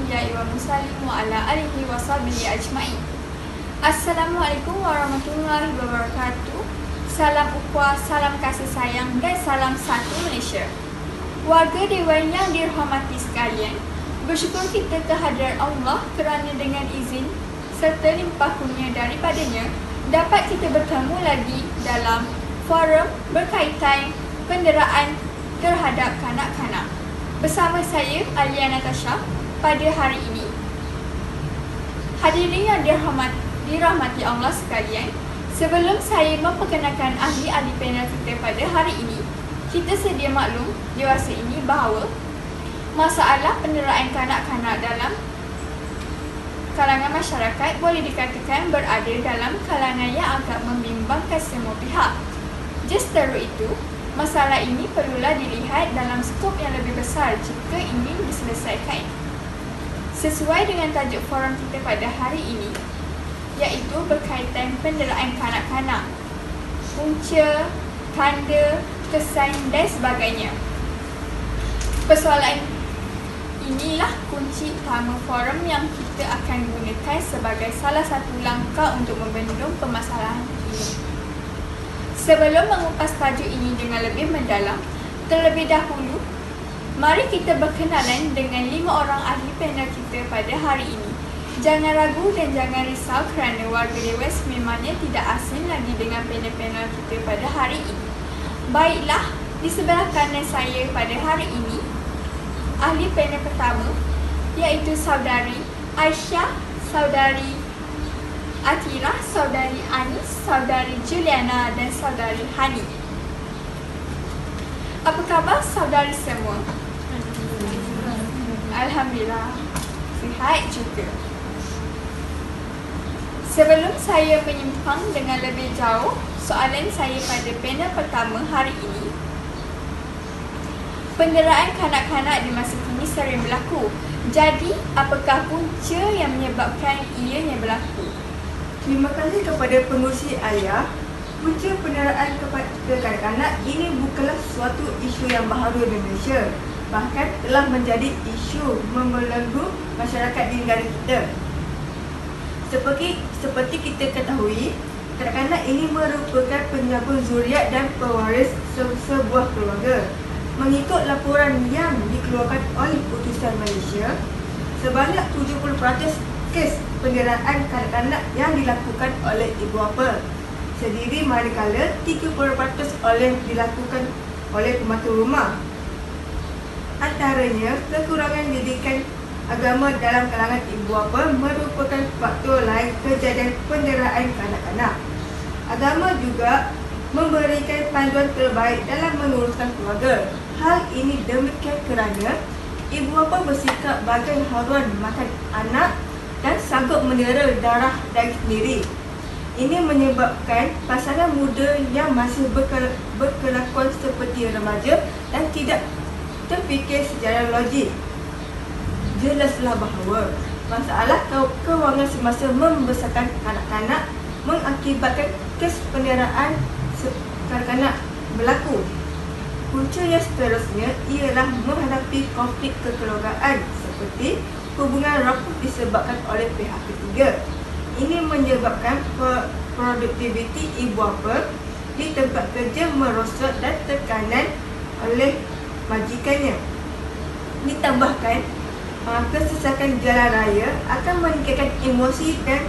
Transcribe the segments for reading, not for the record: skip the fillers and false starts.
anbiya'i wa mursalin wa ala alihi wa sahbihi ajma'in. Assalamualaikum warahmatullahi wabarakatuh. Salam ukhuwah, salam kasih sayang dan salam satu Malaysia. Warga Dewan yang dirahmati sekalian, bersyukur kita kehadrat Allah kerana dengan izin serta limpah kurnia daripadanya dapat kita bertemu lagi dalam forum berkaitan penderaan terhadap kanak-kanak. Bersama saya, Alia Natasha, pada hari ini. Hadirin yang dirahmati Allah sekalian, sebelum saya memperkenalkan ahli-ahli panel kita pada hari ini, kita sedia maklum dewasa ini bahawa masalah penderaan kanak-kanak dalam kalangan masyarakat boleh dikatakan berada dalam kalangan yang agak membimbangkan semua pihak. Justeru itu, masalah ini perlulah dilihat dalam skop yang lebih besar jika ingin diselesaikan. Sesuai dengan tajuk forum kita pada hari ini, iaitu berkaitan penderaan kanak-kanak, punca, tanda, kesan dan sebagainya. Persoalan inilah kunci utama forum yang kita akan gunakan sebagai salah satu langkah untuk membendung permasalahan ini. Sebelum mengupas tajuk ini dengan lebih mendalam, terlebih dahulu, mari kita berkenalan dengan 5 orang ahli panel kita pada hari ini. Jangan ragu dan jangan risau kerana warga Dewas memangnya tidak asing lagi dengan panel-panel kita pada hari ini. Baiklah, di sebelah kanan saya pada hari ini, ahli panel pertama iaitu Saudari Aisyah, Saudari Atira, Saudari Anis, Saudari Juliana dan Saudari Hani. Apa khabar saudari semua? Alhamdulillah, sihat juga. Sebelum saya menyimpang dengan lebih jauh soalan saya pada panel pertama hari ini, penderaan kanak-kanak di masa kini sering berlaku. Jadi, apakah punca yang menyebabkan ianya berlaku? Terima kasih kepada pengurusi Alia. Punca penderaan kepada kanak-kanak ini bukanlah suatu isu yang baharu di Malaysia. Bahkan telah menjadi isu membelenggu masyarakat di negara kita. Seperti kita ketahui, kanak-kanak ini merupakan penyambung zuriat dan pewaris sebuah keluarga. Mengikut laporan yang dikeluarkan oleh Utusan Malaysia, sebanyak 70% kes penderaan kanak-kanak yang dilakukan oleh ibu bapa sendiri, manakala 30% dilakukan oleh pembantu rumah. Antaranya, kekurangan didikan agama dalam kalangan ibu bapa merupakan faktor lain kejadian penderaan kanak-kanak. Agama juga memberikan panduan terbaik dalam menguruskan keluarga. Hal ini demikian kerana ibu bapa bersikap bagai haruan makan anak dan sanggup menera darah daging sendiri. Ini menyebabkan pasangan muda yang masih berkelakuan seperti remaja dan tidak terfikir secara logik. Jelaslah bahawa masalah kewangan semasa membesarkan kanak-kanak mengakibatkan kes penderaan kanak-kanak berlaku. Punca yang seterusnya ialah menghadapi konflik kekeluargaan seperti hubungan rapuh disebabkan oleh pihak ketiga. Ini menyebabkan produktiviti ibu bapa di tempat kerja merosot dan tekanan oleh majikannya. Ditambahkan, kesesakan jalan raya akan meningkatkan emosi dan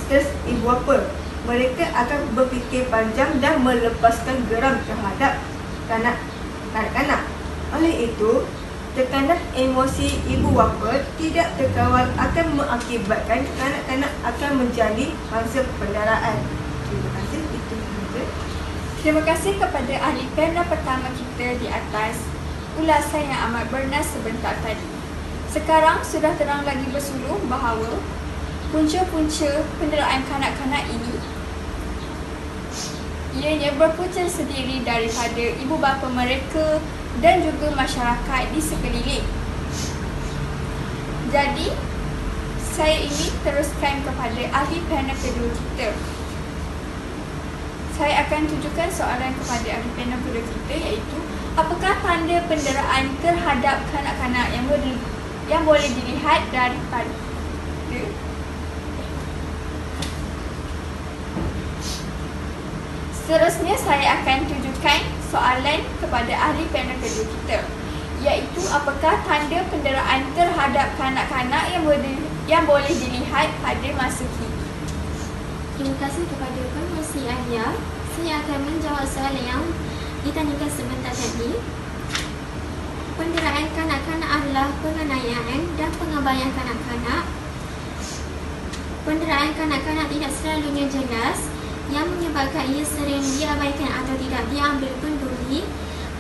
stres ibu bapa. Mereka akan berfikir panjang dan melepaskan geram terhadap kanak-kanak. Oleh itu, tekanan emosi ibu bapa tidak terkawal akan mengakibatkan kanak-kanak akan menjadi mangsa penderaan. Terima kasih. Itu sahaja. Terima kasih kepada ahli panel pertama kita di atas ulasan yang amat bernas sebentar tadi. Sekarang sudah terang lagi bersuluh bahawa punca-punca penderaan kanak-kanak ini ianya berpunca sendiri daripada ibu bapa mereka dan juga masyarakat di sekeliling. Jadi, saya ingin teruskan kepada ahli panel kedua kita. Saya akan tujukan soalan kepada ahli panel kedua kita, iaitu apakah tanda penderaan terhadap kanak-kanak yang yang boleh dilihat daripada. Seterusnya saya akan tunjukkan soalan kepada ahli panel kedua kita, iaitu apakah tanda penderaan terhadap kanak-kanak yang boleh dilihat pada masa kini. Terima kasih kepada Pengerusi Alia. Saya akan menjawab soalan yang ditanyakan sebentar tadi. Penderaan kanak-kanak adalah penganiayaan dan pengabaian kanak-kanak. Penderaan kanak-kanak tidak selalunya jelas, yang menyebabkan ia sering diabaikan atau tidak diambil peduli.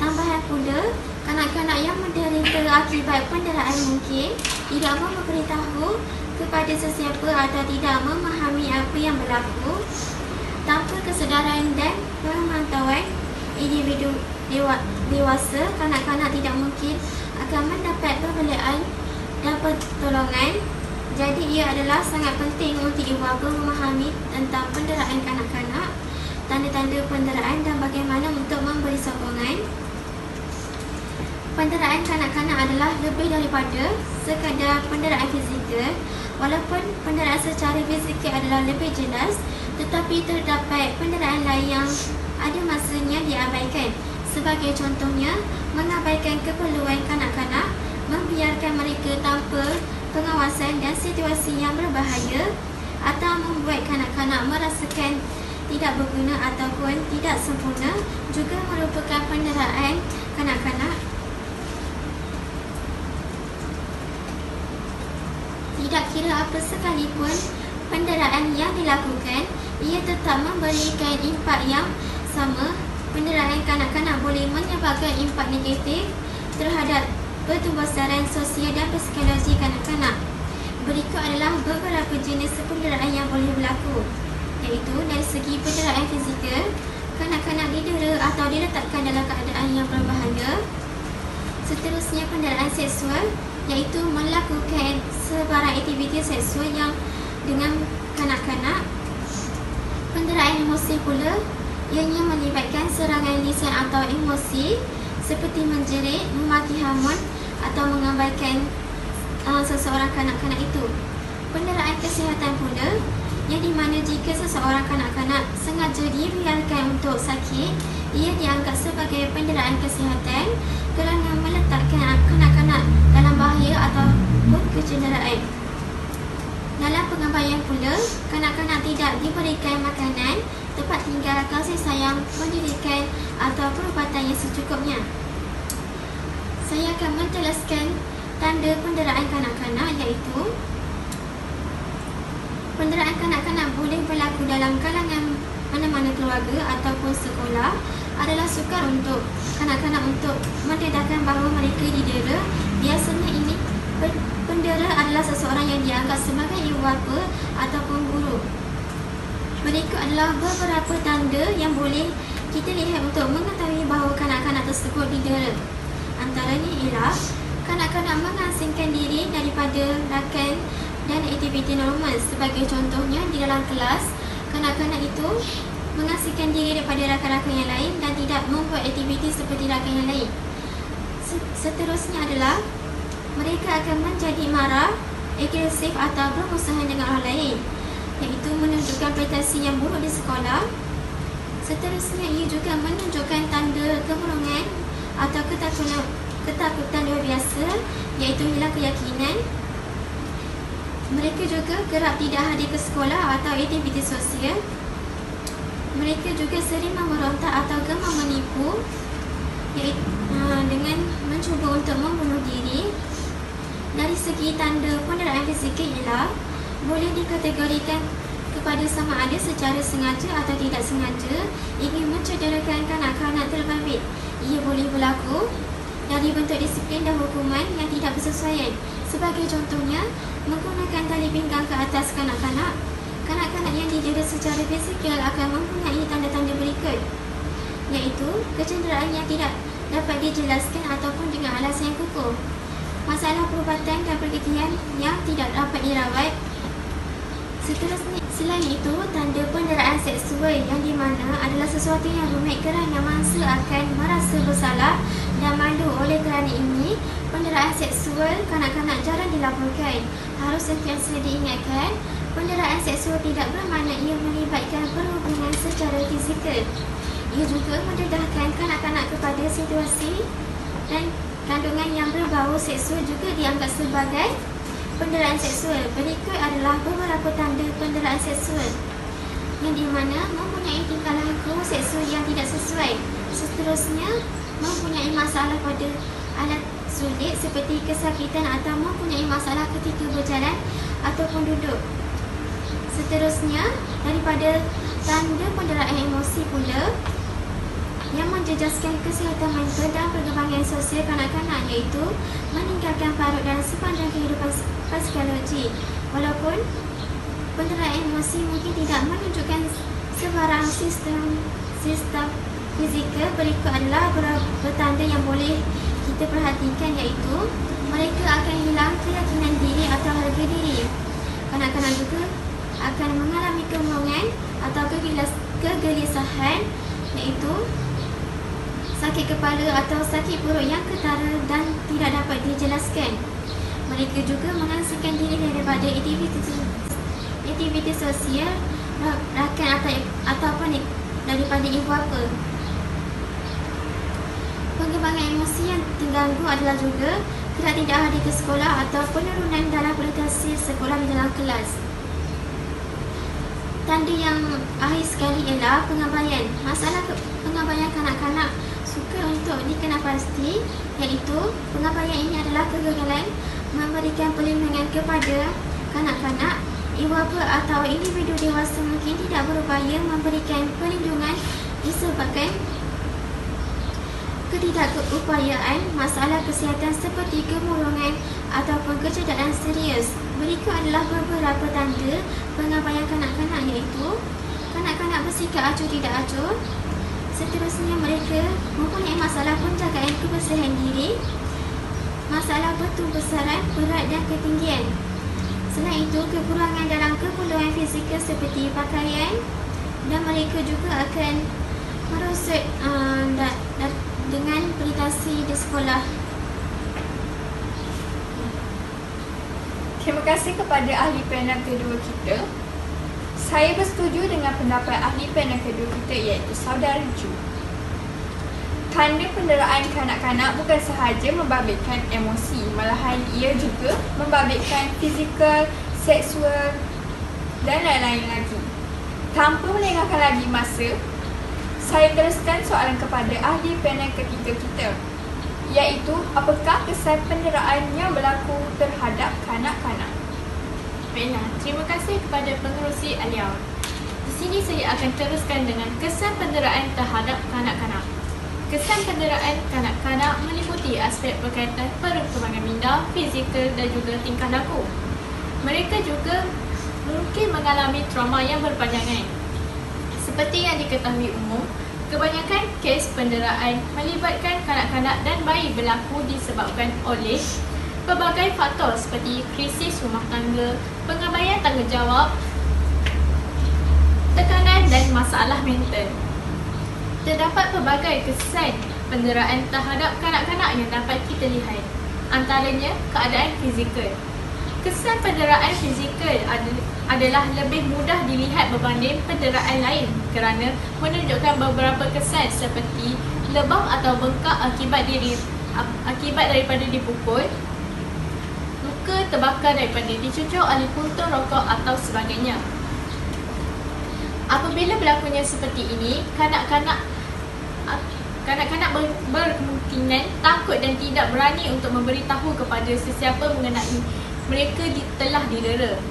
Tambahan pula, kanak-kanak yang menderita akibat penderaan mungkin tidak memberitahu kepada sesiapa atau tidak memahami apa yang berlaku. Tanpa kesedaran dan pemantauan individu dewasa, kanak-kanak tidak mungkin akan mendapat pembelaan dan pertolongan. Jadi ia adalah sangat penting untuk ibu bapa memahami tentang penderaan kanak-kanak, tanda-tanda penderaan dan bagaimana untuk memberi sokongan. Penderaan kanak-kanak adalah lebih daripada sekadar penderaan fizikal. Walaupun penderaan secara fizikal adalah lebih jelas, tetapi terdapat penderaan lain yang ada masanya diabaikan. Sebagai contohnya, mengabaikan keperluan kanak-kanak, membiarkan mereka tanpa pengawasan dan situasi yang berbahaya, atau membuat kanak-kanak merasakan tidak berguna ataupun tidak sempurna juga merupakan penderaan kanak-kanak. Tidak kira apa sekalipun penderaan yang dilakukan, ia tetap memberikan impak yang sama. Penderaan kanak-kanak boleh menyebabkan impak negatif terhadap pertumbuhan sosial dan psikologi kanak-kanak. Berikut adalah beberapa jenis penderaan yang boleh berlaku, iaitu dari segi penderaan fizikal, kanak-kanak didera atau diletakkan dalam keadaan yang berbahaya. Seterusnya, penderaan seksual, iaitu melakukan sebarang aktiviti seksual yang dengan kanak-kanak. Penderaan emosi pula, ianya melibatkan serangan lisan atau emosi seperti menjerit, memaki hamun atau mengabaikan seseorang kanak-kanak itu. Penderaan kesihatan pula, yang di mana jika seseorang kanak-kanak sengaja dibiarkan untuk sakit, ia dianggap sebagai penderaan kesihatan kerana meletakkan kanak-kanak dalam bahaya ataupun kecederaan. Dalam pengabaian pula, kanak-kanak tidak diberikan makanan, tempat tinggal, kasih sayang, pendidikan atau perubatan yang secukupnya. Saya akan menjelaskan tanda penderaan kanak-kanak, iaitu penderaan kanak-kanak boleh berlaku dalam kalangan mana-mana keluarga ataupun sekolah. Adalah sukar untuk kanak-kanak untuk mendedahkan bahawa mereka didera. Biasanya ini pendera adalah seseorang yang dianggap sebagai ibu bapa ataupun guru. Berikut adalah beberapa tanda yang boleh kita lihat untuk mengetahui bahawa kanak-kanak tersebut didera. Antaranya ialah kanak-kanak mengasingkan diri daripada rakan dan aktiviti normal. Sebagai contohnya, di dalam kelas, kanak-kanak itu mengasingkan diri daripada rakan-rakan yang lain dan tidak membuat aktiviti seperti rakan yang lain. Seterusnya adalah mereka akan menjadi marah, agresif atau bermusuhan dengan orang lain, iaitu menunjukkan prestasi yang buruk di sekolah. Seterusnya, ia juga menunjukkan tanda kemurungan atau ketakutan luar biasa, iaitu hilang keyakinan. Mereka juga kerap tidak hadir ke sekolah atau aktiviti sosial. Mereka juga sering memberontak atau gemar menipu, iaitu dengan mencuba untuk membunuh diri. Dari segi tanda penderaan fizikal ialah boleh dikategorikan kepada sama ada secara sengaja atau tidak sengaja ingin mencederakan kanak-kanak terbabit. Ia boleh berlaku dari bentuk disiplin dan hukuman yang tidak bersesuaian. Sebagai contohnya, menggunakan tali pinggang ke atas kanak-kanak. Kanak-kanak yang didera secara fizikal akan mempunyai tanda-tanda berikut, iaitu kecederaan yang tidak dapat dijelaskan ataupun dengan alasan yang kukuh, masalah perubatan dan perhatian yang tidak dapat dirawat. Seterusnya, selain itu, tanda penderaan seksual yang di mana adalah sesuatu yang rumit kerana mangsa akan merasa bersalah dan malu. Oleh kerana ini, penderaan seksual kanak-kanak jarang dilaporkan. Harus sentiasa diingatkan, penderaan seksual tidak bermakna ia melibatkan perhubungan secara fizikal. Ia juga mendedahkan kanak-kanak kepada situasi dan kandungan yang berbau seksual juga dianggap sebagai penderaan seksual. Berikut adalah beberapa tanda penderaan seksual yang di mana mempunyai tingkah laku seksual yang tidak sesuai. Seterusnya, mempunyai masalah pada alat sulit seperti kesakitan atau mempunyai masalah ketika berjalan ataupun duduk. Seterusnya, daripada tanda penderaan emosi pula yang menjejaskan kesihatan mental dan perkembangan sosial kanak-kanak, iaitu meninggalkan parut dalam sepanjang kehidupan psikologi. Walaupun penderaan emosi mungkin tidak menunjukkan sebarang sistem fizikal, berikut adalah beberapa tanda yang boleh kita perhatikan, iaitu mereka akan hilang keyakinan diri atau harga diri. Kanak-kanak juga akan mengalami kemurungan atau kegelisahan, iaitu sakit kepala atau sakit perut yang ketara dan tidak dapat dijelaskan. Mereka juga mengasingkan diri daripada aktiviti sosial, rakan ataupun daripada ibu bapa. Pengembangan emosi yang terganggu adalah juga tidak hadir ke sekolah atau penurunan dalam prestasi sekolah di dalam kelas. Tanda yang akhir sekali ialah pengabaian. Masalah pengabaian kanak-kanak sukar untuk dikenal pasti, iaitu pengabaian ini adalah kegagalan memberikan perlindungan kepada kanak-kanak. Ibu bapa atau individu dewasa mungkin tidak berupaya memberikan perlindungan disebabkan ketidakupayaan masalah kesihatan seperti kemurungan ataupun kecederaan serius. Berikut adalah beberapa tanda pengabaian kanak-kanak, iaitu kanak-kanak bersikap acuh tidak acuh. Seterusnya, mereka mempunyai masalah penjagaan kebersihan diri, masalah pertubuhan berat dan ketinggian. Selain itu, kekurangan dalam keperluan fizikal seperti pakaian, dan mereka juga akan merosot dengan prestasi di sekolah. Terima kasih kepada ahli panel kedua kita. Saya bersetuju dengan pendapat ahli panel kedua kita, iaitu Saudara Ju. Tanda penderaan kanak-kanak bukan sahaja membabitkan emosi, malahan ia juga membabitkan fizikal, seksual dan lain-lain lagi. Tanpa melengahkan lagi masa, saya teruskan soalan kepada ahli panel ketiga kita, iaitu apakah kesan penderaan yang berlaku terhadap kanak-kanak? Baiklah, terima kasih kepada pengerusi Aliaw. Di sini saya akan teruskan dengan kesan penderaan terhadap kanak-kanak. Kesan penderaan kanak-kanak meliputi aspek berkaitan perkembangan minda, fizikal dan juga tingkah laku. Mereka juga mungkin mengalami trauma yang berpanjangan. Seperti yang diketahui umum, kebanyakan kes penderaan melibatkan kanak-kanak dan bayi berlaku disebabkan oleh pelbagai faktor seperti krisis rumah tangga, pengabaian tanggungjawab, tekanan dan masalah mental. Terdapat pelbagai kesan penderaan terhadap kanak-kanak yang dapat kita lihat. Antaranya, keadaan fizikal. Kesan penderaan fizikal adalah lebih mudah dilihat berbanding penderaan lain kerana menunjukkan beberapa kesan seperti lebam atau bengkak akibat daripada dipukul, luka terbakar daripada dicucuk oleh puntung rokok atau sebagainya. Apabila berlakunya seperti ini, kanak-kanak berkemungkinan takut dan tidak berani untuk memberitahu kepada sesiapa mengenai mereka telah didera.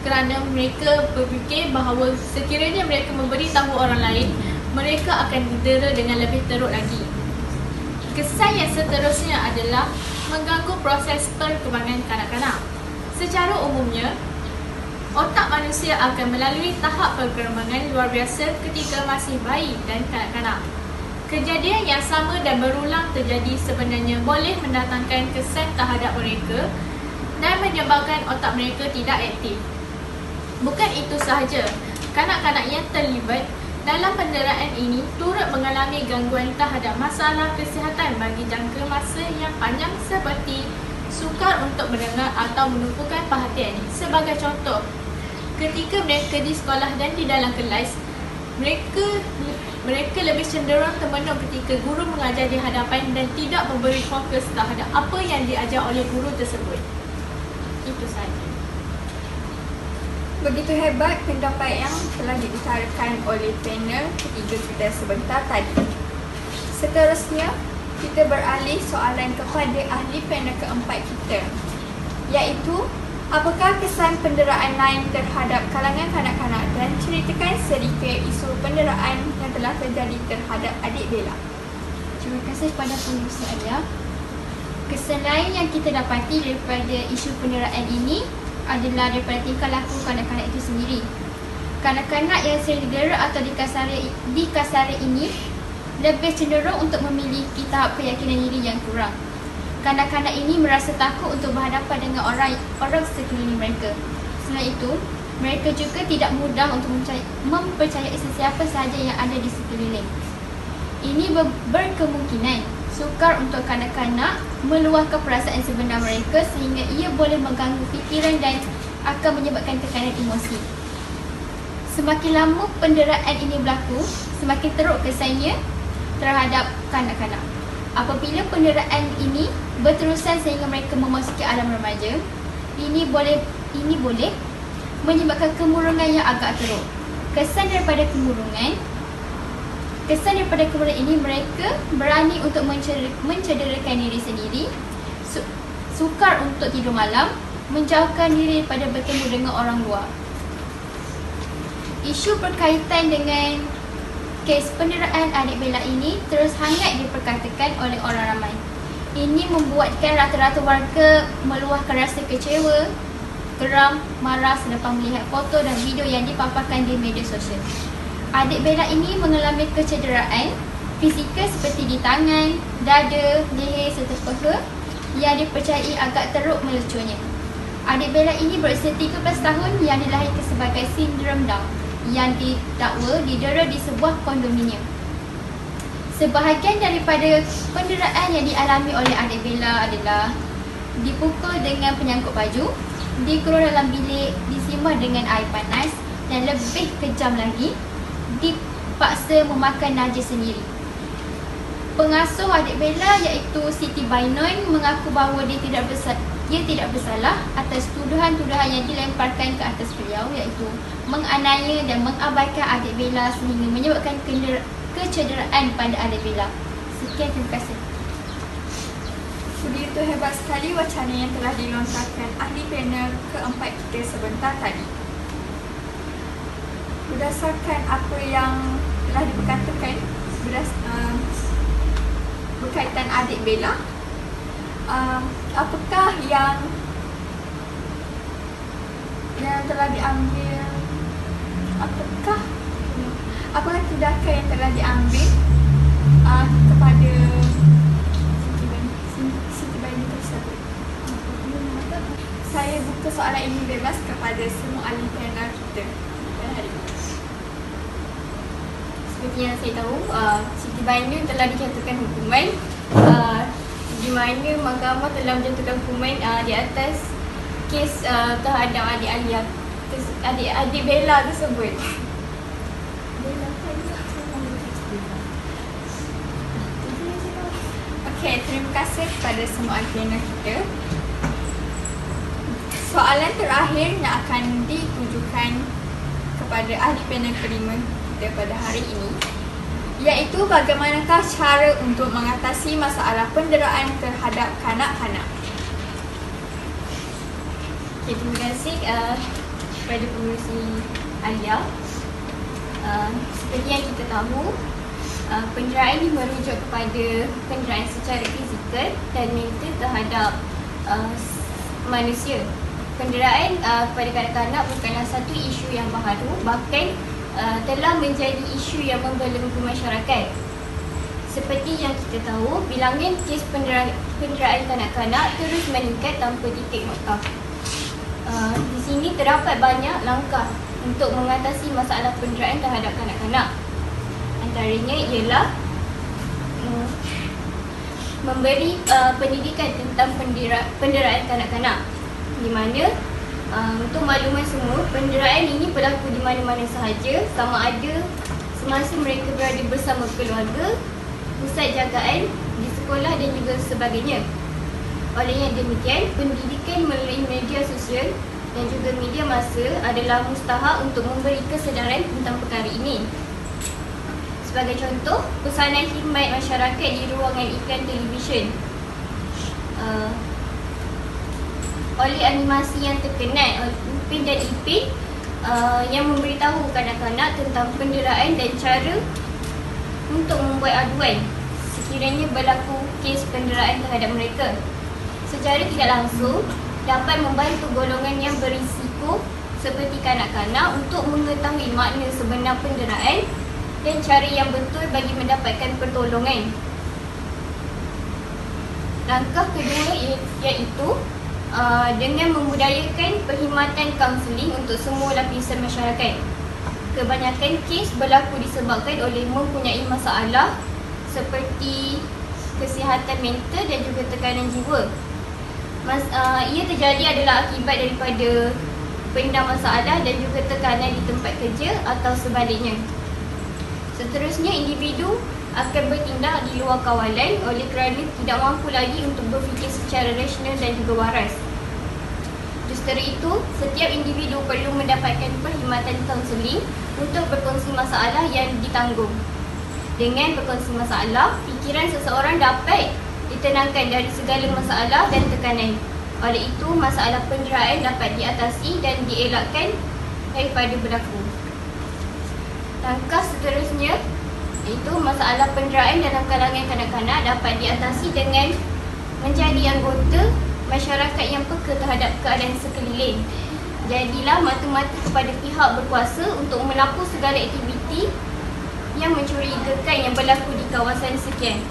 Kerana mereka berfikir bahawa sekiranya mereka memberitahu orang lain, mereka akan didera dengan lebih teruk lagi. Kesan yang seterusnya adalah mengganggu proses perkembangan kanak-kanak. Secara umumnya, otak manusia akan melalui tahap perkembangan luar biasa ketika masih bayi dan kanak-kanak. Kejadian yang sama dan berulang terjadi sebenarnya boleh mendatangkan kesan terhadap mereka dan menyebabkan otak mereka tidak aktif. Bukan itu sahaja, kanak-kanak yang terlibat Dalam penderaan ini turut mengalami gangguan terhadap masalah kesihatan bagi jangka masa yang panjang seperti sukar untuk mendengar atau menumpukan perhatian. Sebagai contoh, ketika mereka di sekolah dan di dalam kelas, mereka lebih cenderung termenung ketika guru mengajar di hadapan dan tidak memberi fokus terhadap apa yang diajar oleh guru tersebut. Itu sahaja. Begitu hebat pendapat yang telah diutarakan oleh panel ketiga kita sebentar tadi. Seterusnya, kita beralih soalan kepada ahli panel keempat kita, iaitu apakah kesan penderaan lain terhadap kalangan kanak-kanak dan ceritakan sedikit isu penderaan yang telah terjadi terhadap adik Bella. Terima kasih kepada pengurusi Alia. Kesan lain yang kita dapati daripada isu penderaan ini adalah daripada tingkah laku kanak-kanak itu sendiri. Kanak-kanak yang sering didera atau dikasari ini lebih cenderung untuk memiliki tahap keyakinan diri yang kurang. Kanak-kanak ini merasa takut untuk berhadapan dengan orang sekeliling mereka. Selain itu, mereka juga tidak mudah untuk mempercayai sesiapa sahaja yang ada di sekeliling. Ini berkemungkinan sukar untuk kanak-kanak meluahkan perasaan sebenar mereka sehingga ia boleh mengganggu fikiran dan akan menyebabkan tekanan emosi. Semakin lama penderaan ini berlaku, semakin teruk kesannya terhadap kanak-kanak. Apabila penderaan ini berterusan sehingga mereka memasuki alam remaja, ini boleh menyebabkan kemurungan yang agak teruk. Kesan daripada kemurungan ini, mereka berani untuk mencederakan diri sendiri, sukar untuk tidur malam, menjauhkan diri daripada bertemu dengan orang luar. Isu berkaitan dengan kes penderaan adik Bella ini terus hangat diperkatakan oleh orang ramai. Ini membuatkan rata-rata warga meluahkan rasa kecewa, geram, marah selepas melihat foto dan video yang dipaparkan di media sosial. Adik Bella ini mengalami kecederaan fizikal seperti di tangan, dada, leher serta peha yang dipercayai agak teruk melecurnya. Adik Bella ini berusia 13 tahun yang dilahirkan sebagai sindrom Down yang didakwa didera di sebuah kondominium. Sebahagian daripada penderaan yang dialami oleh adik Bella adalah dipukul dengan penyangkut baju, dikurung dalam bilik, disimbah dengan air panas dan lebih kejam lagi, dipaksa memakan najis sendiri. Pengasuh adik Bella iaitu Siti Bainon mengaku bahawa dia tidak bersalah atas tuduhan-tuduhan yang dilemparkan ke atas beliau, iaitu menganiaya dan mengabaikan adik Bella sehingga menyebabkan kecederaan pada adik Bella. Sekian, terima kasih. Begitu hebat sekali wacana yang telah dilontarkan ahli panel keempat kita sebentar tadi. Berdasarkan apa yang telah diperkatakan berkaitan adik Bella, apakah yang telah diambil, apakah tindakan yang telah diambil kepada Siti Bainon tersebut? Saya buka soalan ini bebas kepada semua ahli panel kita pada hari ini. Seperti yang saya tahu, Siti Bainon telah dijatuhkan hukuman di mana mahkamah telah menjatuhkan hukuman di atas kes terhadap adik Bella tersebut. Okey, terima kasih kepada semua ahli panel kita. Soalan terakhir yang akan ditujukan kepada ahli panel kelima kita pada hari ini, iaitu bagaimanakah cara untuk mengatasi masalah penderaan terhadap kanak-kanak. Okay, terima kasih kepada pengurusi Alia. Seperti yang kita tahu, penderaan ini merujuk kepada penderaan secara fizikal dan mental terhadap manusia. Penderaan pada kanak-kanak bukanlah satu isu yang baharu, bahkan telah menjadi isu yang membelenggu masyarakat. Seperti yang kita tahu, bilangan kes penderaan kanak-kanak terus meningkat tanpa titik noktah. Di sini terdapat banyak langkah untuk mengatasi masalah penderaan terhadap kanak-kanak. antaranya ialah memberi pendidikan tentang penderaan kanak-kanak, di mana untuk makluman semua, penderaan ini berlaku di mana-mana sahaja, sama ada semasa mereka berada bersama keluarga, pusat jagaan, di sekolah dan juga sebagainya. Oleh yang demikian, pendidikan melalui media sosial dan juga media massa adalah mustahak untuk memberi kesedaran tentang perkara ini. Sebagai contoh, pesanan khidmat masyarakat di ruangan iklan televisyen oleh animasi yang terkenal oleh Upin dan Ipin yang memberitahu kanak-kanak tentang penderaan dan cara untuk membuat aduan sekiranya berlaku kes penderaan terhadap mereka. Secara tidak langsung dapat membantu golongan yang berisiko seperti kanak-kanak untuk mengetahui makna sebenar penderaan dan cara yang betul bagi mendapatkan pertolongan. Langkah kedua iaitu dengan membudayakan perkhidmatan kaunseling untuk semua lapisan masyarakat. Kebanyakan kes berlaku disebabkan oleh mempunyai masalah seperti kesihatan mental dan juga tekanan jiwa. Ia terjadi adalah akibat daripada pendam masalah dan juga tekanan di tempat kerja atau sebaliknya. Seterusnya, individu akan bertindak di luar kawalan oleh kerana tidak mampu lagi untuk berfikir secara rasional dan juga waras. Justru itu, setiap individu perlu mendapatkan perkhidmatan kaunseling untuk berkongsi masalah yang ditanggung. Dengan berkongsi masalah, fikiran seseorang dapat ditenangkan dari segala masalah dan tekanan. Oleh itu, masalah penderaan dapat diatasi dan dielakkan daripada berlaku. Langkah seterusnya iaitu masalah penderaan dalam kalangan kanak-kanak dapat diatasi dengan menjadi anggota masyarakat yang peka terhadap keadaan sekeliling. Jadilah mata-mata kepada pihak berkuasa untuk melapor segala aktiviti yang mencurigakan yang berlaku di kawasan sekian.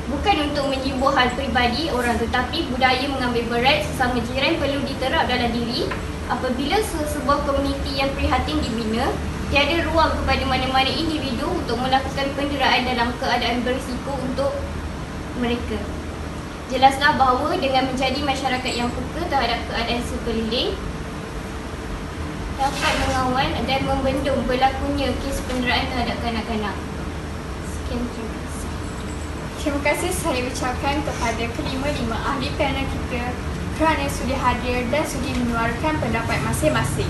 Bukan untuk menyibuk hal peribadi orang, tetapi budaya mengambil berat sesama jiran perlu diterap dalam diri. Apabila sebuah komuniti yang prihatin dibina, tiada ruang kepada mana-mana individu untuk melakukan penderaan dalam keadaan berisiko untuk mereka. Jelaslah bahawa dengan menjadi masyarakat yang peka terhadap keadaan sekeliling dapat mengawal dan membendung berlakunya kes penderaan terhadap kanak-kanak. Sekian, terima kasih. Terima kasih saya ucapkan kepada kelima-lima ahli panel kita kerana sudi hadir dan sudi menyuarakan pendapat masing-masing.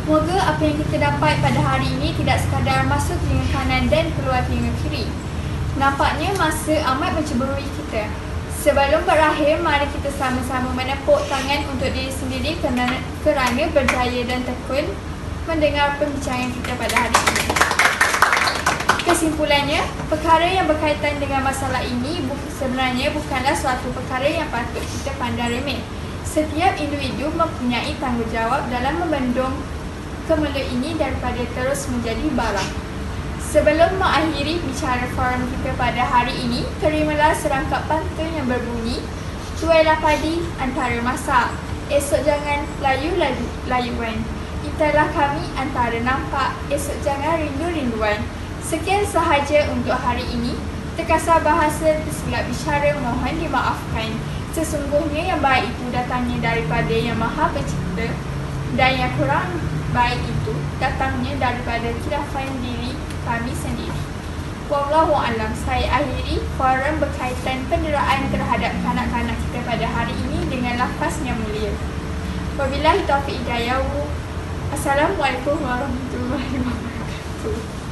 Moga apa yang kita dapat pada hari ini tidak sekadar masuk telinga kanan dan keluar telinga kiri. Nampaknya masa amat menceburui kita. Sebelum berakhir, mari kita sama-sama menepuk tangan untuk diri sendiri kerana berjaya dan tekun mendengar pembincangan kita pada hari ini. Kesimpulannya, perkara yang berkaitan dengan masalah ini sebenarnya bukanlah suatu perkara yang patut kita pandang remeh. Setiap individu mempunyai tanggungjawab dalam membendung kemula ini daripada terus menjadi bala. Sebelum mengakhiri bicara forum kita pada hari ini, terimalah serangkap pantun yang berbunyi, tuailah padi antara masak, esok jangan layu-layuan. Italah kami antara nampak, esok jangan rindu-rinduan. Sekian sahaja untuk hari ini. Terkasar bahasa tersilap bicara mohon dimaafkan. Sesungguhnya yang baik itu datangnya daripada Yang Maha Pencipta, dan yang kurang baik itu datangnya daripada khilafan diri kami sendiri. Wallahualam. Saya akhiri forum berkaitan penderaan terhadap kanak-kanak kita pada hari ini dengan lafaz yang mulia. Wabillahi taufiq hidayah. Assalamualaikum warahmatullahi wabarakatuh.